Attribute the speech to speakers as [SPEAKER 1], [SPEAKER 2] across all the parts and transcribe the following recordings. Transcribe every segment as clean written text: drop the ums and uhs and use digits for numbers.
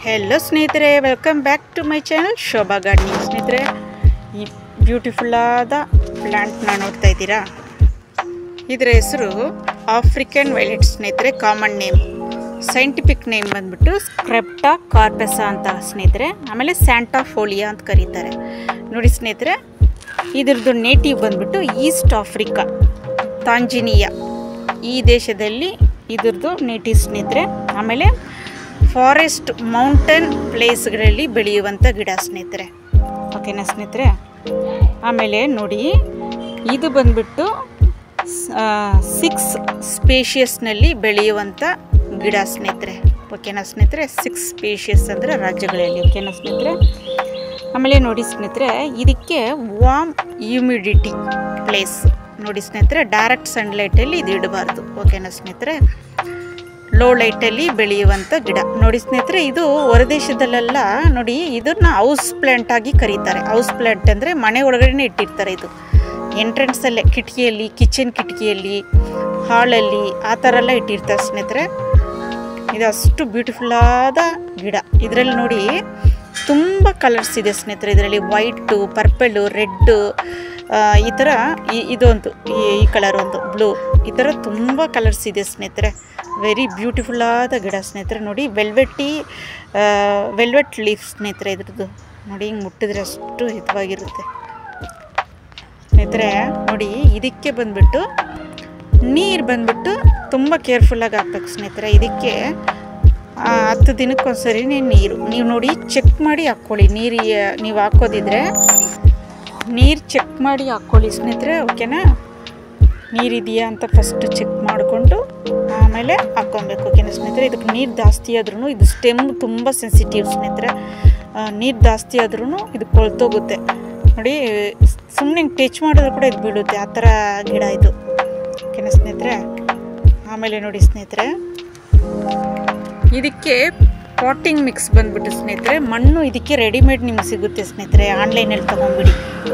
[SPEAKER 1] Hello ಸ್ನೇಹಿತರೆ, welcome back to my channel Shobha gardening. ಸ್ನೇಹಿತರೆ, ಈ ಬ್ಯೂಟಿಫುಲ್ ಆದ ಪ್ಲಾಂಟ್ನ ನೋಡ್ತಾ ಇದ್ದೀರಾ. ಇದರ ಹೆಸರು ಆಫ್ರಿಕನ್ ವೈಲೆಟ್ ಸ್ನೇಹಿತರೆ. ಕಾಮನ್ ನೇಮ್, ಸೈಂಟಿಫಿಕ್ ನೇಮ್ ಬಂದ್ಬಿಟ್ಟು ಸ್ಕ್ರೆಪ್ಟಾ ಕಾರ್ಪೆಸಾ ಅಂತ ಸ್ನೇಹಿತರೆ. ಆಮೇಲೆ ಸ್ಯಾಂಟಾ ಫೋಲಿಯಾ ಅಂತ ಕರೀತಾರೆ. ನೋಡಿ ಸ್ನೇಹಿತರೆ, ಇದ್ರದ್ದು ನೇಟಿವ್ ಬಂದ್ಬಿಟ್ಟು ಈಸ್ಟ್ ಆಫ್ರಿಕಾ, ತಾಂಜಾನಿಯಾ ಈ ದೇಶದಲ್ಲಿ ಇದ್ರದ್ದು ನೇಟಿವ್ ಸ್ನೇಹಿತರೆ. ಆಮೇಲೆ ಫಾರೆಸ್ಟ್ ಮೌಂಟೇನ್ ಪ್ಲೇಸ್ಗಳಲ್ಲಿ ಬೆಳೆಯುವಂಥ ಗಿಡ ಸ್ನೇಹಿತರೆ. ಓಕೆನಾ ಸ್ನೇಹಿತರೆ. ಆಮೇಲೆ ನೋಡಿ, ಇದು ಬಂದ್ಬಿಟ್ಟು 6 ಸ್ಪೇಷಿಯಸ್ನಲ್ಲಿ ಬೆಳೆಯುವಂಥ ಗಿಡ ಸ್ನೇಹಿತರೆ. ಓಕೆನಾ ಸ್ನೇಹಿತರೆ. 6 ಸ್ಪೇಷಿಯಸ್ ಅಂದರೆ ರಾಜ್ಯಗಳಲ್ಲಿ. ಓಕೆನಾ ಸ್ನೇಹಿತರೆ. ಆಮೇಲೆ ನೋಡಿ ಸ್ನೇಹಿತರೆ, ಇದಕ್ಕೆ ವಾರ್ಮ್ ಹ್ಯೂಮಿಡಿಟಿ ಪ್ಲೇಸ್ ನೋಡಿ ಸ್ನೇಹಿತರೆ. ಡೈರೆಕ್ಟ್ ಸನ್ಲೈಟಲ್ಲಿ ಇದು ಇಡಬಾರ್ದು. ಓಕೆನಾ ಸ್ನೇಹಿತರೆ. ಲೋ ಲೈಟಲ್ಲಿ ಬೆಳೆಯುವಂಥ ಗಿಡ ನೋಡಿ ಸ್ನೇಹಿತರೆ. ಇದು ಹೊರದೇಶದಲ್ಲೆಲ್ಲ ನೋಡಿ ಇದನ್ನು ಹೌಸ್ ಪ್ಲಾಂಟ್ ಆಗಿ ಕರೀತಾರೆ. ಹೌಸ್ ಪ್ಲಾಂಟ್ ಅಂದರೆ ಮನೆ ಒಳಗಡೆ ಇಟ್ಟಿರ್ತಾರೆ. ಇದು ಎಂಟ್ರೆನ್ಸಲ್ಲೇ, ಕಿಟಕಿಯಲ್ಲಿ, ಕಿಚನ್ ಕಿಟಕಿಯಲ್ಲಿ, ಹಾಲಲ್ಲಿ ಆ ಥರ ಎಲ್ಲ ಇಟ್ಟಿರ್ತಾರೆ ಸ್ನೇಹಿತರೆ. ಇದು ಅಷ್ಟು ಬ್ಯೂಟಿಫುಲ್ ಆದ ಗಿಡ. ಇದರಲ್ಲಿ ನೋಡಿ ತುಂಬ ಕಲರ್ಸ್ ಇದೆ ಸ್ನೇಹಿತರೆ. ಇದರಲ್ಲಿ ವೈಟು, ಪರ್ಪಲು, ರೆಡ್ಡು, ಈ ಥರ ಇದೊಂದು ಈ ಕಲರ್, ಒಂದು ಬ್ಲೂ, ಈ ಥರ ತುಂಬ ಕಲರ್ಸ್ ಇದೆ ಸ್ನೇಹಿತರೆ. ವೆರಿ ಬ್ಯೂಟಿಫುಲ್ ಆದ ಗಿಡ ಸ್ನೇಹಿತರೆ. ನೋಡಿ ವೆಲ್ವೆಟ್ ಲೀಫ್ ಸ್ನೇಹಿತರೆ. ಇದ್ರದ್ದು ನೋಡಿ, ಹಿಂಗೆ ಮುಟ್ಟಿದ್ರೆ ಅಷ್ಟು ಹಿತವಾಗಿರುತ್ತೆ ಸ್ನೇಹಿತರೆ. ನೋಡಿ, ಇದಕ್ಕೆ ಬಂದ್ಬಿಟ್ಟು ನೀರು ಬಂದ್ಬಿಟ್ಟು ತುಂಬ ಕೇರ್ಫುಲ್ಲಾಗಿ ಹಾಕ್ಬೇಕು ಸ್ನೇಹಿತರೆ. ಇದಕ್ಕೆ 10 ದಿನಕ್ಕೊಂದ್ಸರಿ ನೀರು ನೀವು ನೋಡಿ ಚೆಕ್ ಮಾಡಿ ಹಾಕ್ಕೊಳ್ಳಿ. ನೀರು ನೀವು ಹಾಕೋದಿದ್ರೆ ನೀರು ಚೆಕ್ ಮಾಡಿ ಹಾಕ್ಕೊಳ್ಳಿ ಸ್ನೇಹಿತರೆ. ಓಕೆನಾ. ನೀರಿದೆಯಾ ಅಂತ ಫಸ್ಟ್ ಚೆಕ್ ಮಾಡಿಕೊಂಡು ಆಮೇಲೆ ಹಾಕ್ಕೊಬೇಕು. ಓಕೆನಾ ಸ್ನೇಹಿತರೆ. ಇದಕ್ಕೆ ನೀರು ಜಾಸ್ತಿ ಆದ್ರೂ, ಇದು ಸ್ಟೆಮ್ ತುಂಬ ಸೆನ್ಸಿಟಿವ್ ಸ್ನೇಹಿತರೆ. ನೀರು ಜಾಸ್ತಿ ಆದ್ರೂ ಇದು ಕೊಳ್ತೋಗುತ್ತೆ ನೋಡಿ. ಸುಮ್ಮನೆ ಟಚ್ ಮಾಡಿದ್ರು ಕೂಡ ಇದು ಬೀಳುತ್ತೆ, ಆ ಥರ ಗಿಡ ಇದು. ಓಕೆನಾ ಸ್ನೇಹಿತರೆ. ಆಮೇಲೆ ನೋಡಿ ಸ್ನೇಹಿತರೆ, ಇದಕ್ಕೆ ಪಾಟಿಂಗ್ ಮಿಕ್ಸ್ ಬಂದ್ಬಿಟ್ಟು ಸ್ನೇಹಿತರೆ, ಮಣ್ಣು ಇದಕ್ಕೆ ರೆಡಿಮೇಡ್ ನಿಮ್ಗೆ ಸಿಗುತ್ತೆ ಸ್ನೇಹಿತರೆ. ಆನ್ಲೈನಲ್ಲಿ ತೊಗೊಂಡ್ಬಿಡಿ,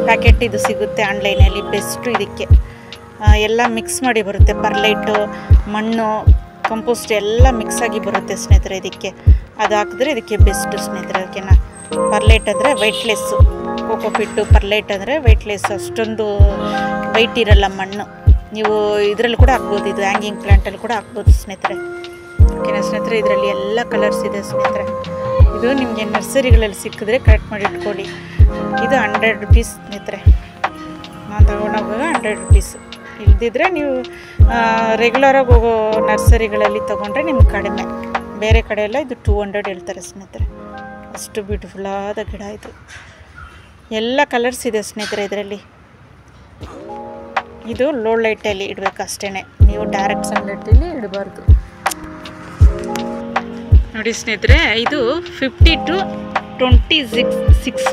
[SPEAKER 1] ಪ್ಯಾಕೆಟ್ ಇದು ಸಿಗುತ್ತೆ ಆನ್ಲೈನಲ್ಲಿ. ಬೆಸ್ಟು ಇದಕ್ಕೆ ಎಲ್ಲ ಮಿಕ್ಸ್ ಮಾಡಿ ಬರುತ್ತೆ. ಪರ್ಲೈಟು, ಮಣ್ಣು, ಕಂಪೋಸ್ಟ್ ಎಲ್ಲ ಮಿಕ್ಸ್ ಆಗಿ ಬರುತ್ತೆ ಸ್ನೇಹಿತರೆ. ಇದಕ್ಕೆ ಅದು ಹಾಕಿದ್ರೆ ಇದಕ್ಕೆ ಬೆಸ್ಟು ಸ್ನೇಹಿತರೆ. ಓಕೆನಾ. ಪರ್ಲೈಟ್ ಅಂದರೆ ವೈಟ್ಲೆಸ್ಸು, ಕೋಕೋಪಿಟ್ಟು ಪರ್ಲೈಟ್ ಅಂದರೆ ವೈಟ್ಲೆಸ್, ಅಷ್ಟೊಂದು ವೈಟ್ ಇರಲ್ಲ ಮಣ್ಣು. ನೀವು ಇದರಲ್ಲಿ ಕೂಡ ಹಾಕ್ಬೋದು, ಇದು ಹ್ಯಾಂಗಿಂಗ್ ಪ್ಲ್ಯಾಂಟಲ್ಲಿ ಕೂಡ ಹಾಕ್ಬೋದು ಸ್ನೇಹಿತರೆ. ಓಕೆನಾ ಸ್ನೇಹಿತರೆ. ಇದರಲ್ಲಿ ಎಲ್ಲ ಕಲರ್ಸ್ ಇದೆ ಸ್ನೇಹಿತರೆ. ಇದು ನಿಮಗೆ ನರ್ಸರಿಗಳಲ್ಲಿ ಸಿಕ್ಕಿದ್ರೆ ಕಲೆಕ್ಟ್ ಮಾಡಿ ಇಟ್ಕೊಳ್ಳಿ. ಇದು 100 ರುಪೀಸ್ ಸ್ನೇಹಿತರೆ. ನಾನು ತಗೊಂಡೋಗುವಾಗ 100 ರುಪೀಸು. ಇಲ್ದಿದ್ರೆ ನೀವು ರೆಗ್ಯುಲರಾಗಿ ಹೋಗೋ ನರ್ಸರಿಗಳಲ್ಲಿ ತೊಗೊಂಡ್ರೆ ನಿಮ್ಗೆ ಕಡಿಮೆ. ಬೇರೆ ಕಡೆ ಎಲ್ಲ ಇದು 200 ಹೇಳ್ತಾರೆ ಸ್ನೇಹಿತರೆ. ಅಷ್ಟು ಬ್ಯೂಟಿಫುಲ್ ಆದ ಗಿಡ ಇದು. ಎಲ್ಲ ಕಲರ್ಸ್ ಇದೆ ಸ್ನೇಹಿತರೆ ಇದರಲ್ಲಿ. ಇದು ಲೋ ಲೈಟಲ್ಲಿ ಇಡಬೇಕು ಅಷ್ಟೇ, ನೀವು ಡೈರೆಕ್ಟ್ ಸನ್ಲೈಟಲ್ಲಿ ಇಡಬಾರ್ದು ನೋಡಿ ಸ್ನೇಹಿತರೆ. ಇದು 50 to 26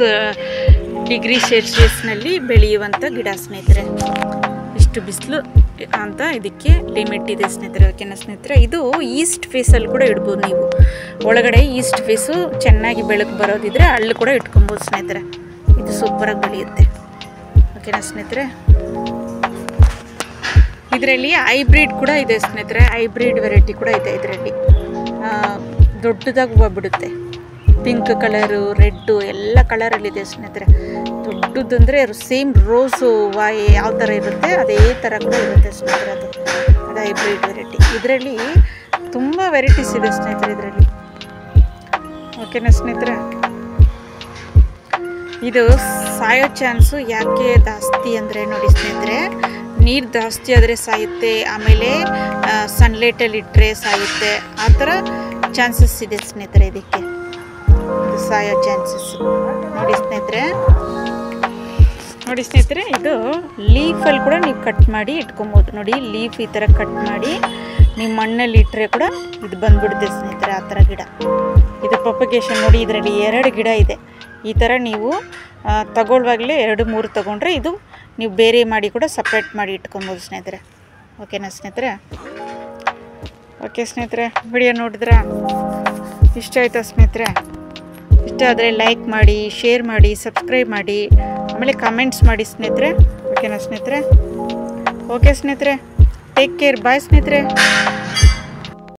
[SPEAKER 1] ಡಿಗ್ರಿ ಸೆಲ್ಸಿಯಸ್ನಲ್ಲಿ ಬೆಳೆಯುವಂಥ ಗಿಡ ಸ್ನೇಹಿತರೆ. ಇಷ್ಟು ಬಿಸಿಲು ಅಂತ ಇದಕ್ಕೆ ಲಿಮಿಟ್ ಇದೆ ಸ್ನೇಹಿತರೆ. ಓಕೆನಾ ಸ್ನೇಹಿತರೆ. ಇದು ಈಸ್ಟ್ ಫೇಸಲ್ಲಿ ಕೂಡ ಇಡ್ಬೋದು ನೀವು. ಒಳಗಡೆ ಈಸ್ಟ್ ಫೇಸು ಚೆನ್ನಾಗಿ ಬೆಳಕು ಬರೋದಿದ್ರೆ ಅಲ್ಲಿ ಕೂಡ ಇಟ್ಕೊಬೋದು ಸ್ನೇಹಿತರೆ. ಇದು ಸೂಪರಾಗಿ ಬೆಳೆಯುತ್ತೆ. ಓಕೆನಾ ಸ್ನೇಹಿತರೆ. ಇದರಲ್ಲಿ ಹೈಬ್ರಿಡ್ ಕೂಡ ಇದೆ ಸ್ನೇಹಿತರೆ. ಹೈಬ್ರಿಡ್ ವೆರೈಟಿ ಕೂಡ ಇದೆ ಇದರಲ್ಲಿ. ದೊಡ್ಡದಾಗಿ ಹೂವು ಬಿಡುತ್ತೆ. ಪಿಂಕ್ ಕಲರು, ರೆಡ್ಡು ಎಲ್ಲ ಕಲರಲ್ಲಿದೆ ಸ್ನೇಹಿತರೆ. ದೊಡ್ಡದಂದರೆ ಸೇಮ್ ರೋಸು ಹೂವು ಯಾವ ಥರ ಇರುತ್ತೆ ಅದೇ ಥರ ಕೂಡ ಇರುತ್ತೆ ಸ್ನೇಹಿತರೆ. ಅದು ಹೈಬ್ರಿಡ್ ವೆರೈಟಿ. ಇದರಲ್ಲಿ ತುಂಬ ವೆರೈಟೀಸ್ ಇದೆ ಸ್ನೇಹಿತರೆ ಇದರಲ್ಲಿ. ಓಕೆನಾ ಸ್ನೇಹಿತರೆ. ಇದು ಸಾಯೋ ಚಾನ್ಸು ಯಾಕೆ ಜಾಸ್ತಿ ಅಂದರೆ ನೋಡಿ ಸ್ನೇಹಿತರೆ, ನೀರು ಜಾಸ್ತಿ ಆದರೆ ಸಾಯುತ್ತೆ, ಆಮೇಲೆ ಸನ್ಲೈಟಲ್ಲಿ ಇಟ್ಟರೆ ಸಾಯುತ್ತೆ, ಆ ಥರ ಚಾನ್ಸಸ್ ಇದೆ ಸ್ನೇಹಿತರೆ ಇದಕ್ಕೆ. ಇದು ಸಾಯೋ ಚಾನ್ಸಸ್ ನೋಡಿ ಸ್ನೇಹಿತರೆ. ನೋಡಿ ಸ್ನೇಹಿತರೆ, ಇದು ಲೀಫಲ್ಲಿ ಕೂಡ ನೀವು ಕಟ್ ಮಾಡಿ ಇಟ್ಕೊಬೋದು. ನೋಡಿ, ಲೀಫ್ ಈ ಥರ ಕಟ್ ಮಾಡಿ ನೀವು ಮಣ್ಣಲ್ಲಿ ಇಟ್ಟರೆ ಕೂಡ ಇದು ಬಂದ್ಬಿಡುತ್ತೆ ಸ್ನೇಹಿತರೆ. ಆ ಥರ ಗಿಡ ಇದು ಪ್ರೊಪಗೇಷನ್ ನೋಡಿ. ಇದರಲ್ಲಿ 2 ಗಿಡ ಇದೆ. ಈ ಥರ ನೀವು ತಗೊಳ್ಳುವಾಗಲೇ 2-3 ತೊಗೊಂಡ್ರೆ ಇದು ನೀವು ಬೇರೆ ಮಾಡಿ ಕೂಡ ಸಪ್ರೇಟ್ ಮಾಡಿ ಇಟ್ಕೊಬೋದು ಸ್ನೇಹಿತರೆ. ಓಕೆನಾ ಸ್ನೇಹಿತರೆ. ಓಕೆ ಸ್ನೇಹಿತರೆ, ವಿಡಿಯೋ ನೋಡಿದ್ರೆ ಇಷ್ಟ ಆಯ್ತಾ ಸ್ನೇಹಿತರೆ? ಇಷ್ಟ ಆದರೆ ಲೈಕ್ ಮಾಡಿ, ಶೇರ್ ಮಾಡಿ, ಸಬ್ಸ್ಕ್ರೈಬ್ ಮಾಡಿ, ಆಮೇಲೆ ಕಮೆಂಟ್ಸ್ ಮಾಡಿ ಸ್ನೇಹಿತರೆ. ಓಕೆನಾ ಸ್ನೇಹಿತರೆ. ಓಕೆ ಸ್ನೇಹಿತರೆ, ಟೇಕ್ ಕೇರ್. ಬಾಯ್ ಸ್ನೇಹಿತರೆ.